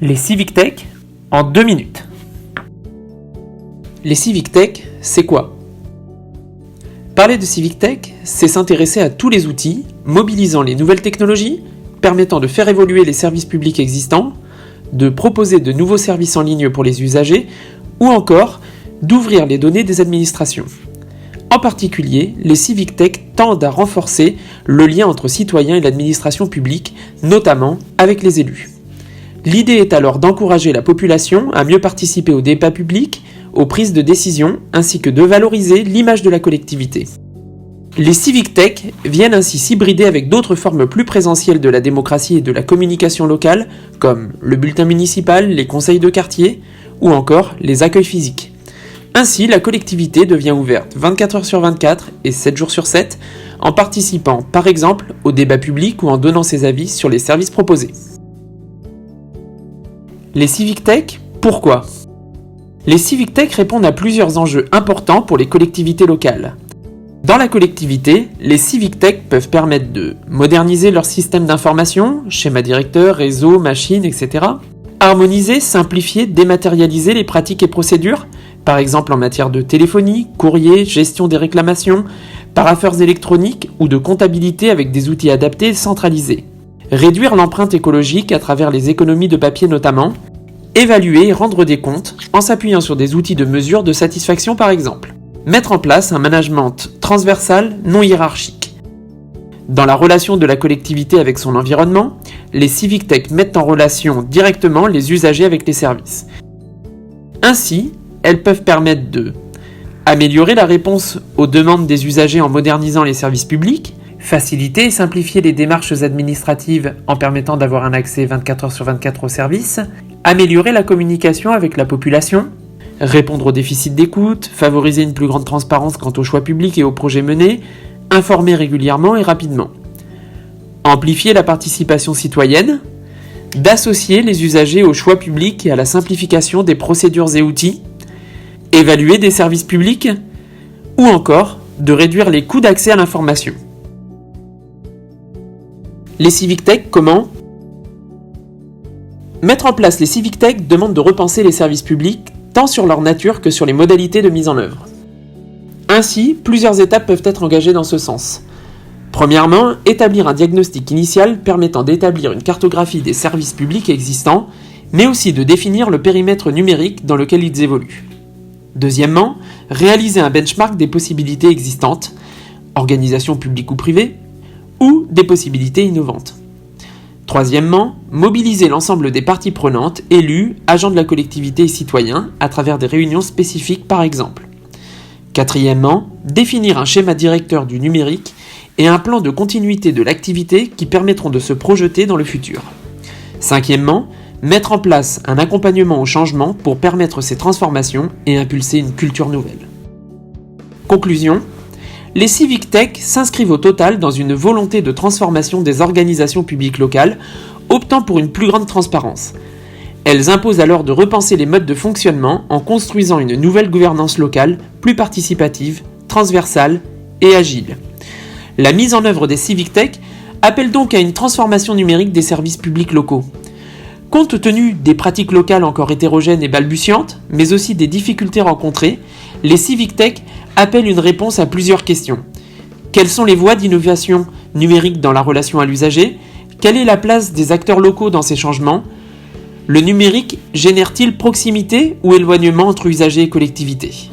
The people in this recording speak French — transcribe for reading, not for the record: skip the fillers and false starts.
Les Civic Tech en 2 minutes. Les Civic Tech, c'est quoi ? Parler de Civic Tech, c'est s'intéresser à tous les outils, mobilisant les nouvelles technologies, permettant de faire évoluer les services publics existants, de proposer de nouveaux services en ligne pour les usagers, ou encore d'ouvrir les données des administrations. En particulier, les Civic Tech tendent à renforcer le lien entre citoyens et l'administration publique, notamment avec les élus. L'idée est alors d'encourager la population à mieux participer au débat public, aux prises de décision, ainsi que de valoriser l'image de la collectivité. Les Civic Tech viennent ainsi s'hybrider avec d'autres formes plus présentielles de la démocratie et de la communication locale, comme le bulletin municipal, les conseils de quartier, ou encore les accueils physiques. Ainsi, la collectivité devient ouverte 24 heures sur 24 et 7 jours sur 7, en participant par exemple au débat public ou en donnant ses avis sur les services proposés. Les Civic Tech, pourquoi ? Les Civic Tech répondent à plusieurs enjeux importants pour les collectivités locales. Dans la collectivité, les Civic Tech peuvent permettre de moderniser leur système d'information, schéma directeur, réseau, machines, etc. Harmoniser, simplifier, dématérialiser les pratiques et procédures, par exemple en matière de téléphonie, courrier, gestion des réclamations, parapheurs électroniques ou de comptabilité avec des outils adaptés et centralisés. Réduire l'empreinte écologique à travers les économies de papier notamment, évaluer et rendre des comptes en s'appuyant sur des outils de mesure de satisfaction par exemple. Mettre en place un management transversal non hiérarchique. Dans la relation de la collectivité avec son environnement, les Civic Tech mettent en relation directement les usagers avec les services. Ainsi, elles peuvent permettre de améliorer la réponse aux demandes des usagers en modernisant les services publics, faciliter et simplifier les démarches administratives en permettant d'avoir un accès 24 heures sur 24 aux services, améliorer la communication avec la population, répondre aux déficits d'écoute, favoriser une plus grande transparence quant aux choix publics et aux projets menés, informer régulièrement et rapidement. Amplifier la participation citoyenne, d'associer les usagers aux choix publics et à la simplification des procédures et outils, évaluer des services publics, ou encore de réduire les coûts d'accès à l'information. Les Civic Tech, comment ? Mettre en place les Civic Tech demande de repenser les services publics tant sur leur nature que sur les modalités de mise en œuvre. Ainsi, plusieurs étapes peuvent être engagées dans ce sens. Premièrement, établir un diagnostic initial permettant d'établir une cartographie des services publics existants, mais aussi de définir le périmètre numérique dans lequel ils évoluent. Deuxièmement, réaliser un benchmark des possibilités existantes, organisations publiques ou privées, ou des possibilités innovantes. Troisièmement, mobiliser l'ensemble des parties prenantes, élus, agents de la collectivité et citoyens, à travers des réunions spécifiques par exemple. Quatrièmement, définir un schéma directeur du numérique et un plan de continuité de l'activité qui permettront de se projeter dans le futur. Cinquièmement, mettre en place un accompagnement au changement pour permettre ces transformations et impulser une culture nouvelle. Conclusion. Les Civic Tech s'inscrivent au total dans une volonté de transformation des organisations publiques locales, optant pour une plus grande transparence. Elles imposent alors de repenser les modes de fonctionnement en construisant une nouvelle gouvernance locale, plus participative, transversale et agile. La mise en œuvre des Civic Tech appelle donc à une transformation numérique des services publics locaux. Compte tenu des pratiques locales encore hétérogènes et balbutiantes, mais aussi des difficultés rencontrées, les Civic Tech appellent une réponse à plusieurs questions. Quelles sont les voies d'innovation numérique dans la relation à l'usager ? Quelle est la place des acteurs locaux dans ces changements ? Le numérique génère-t-il proximité ou éloignement entre usagers et collectivités ?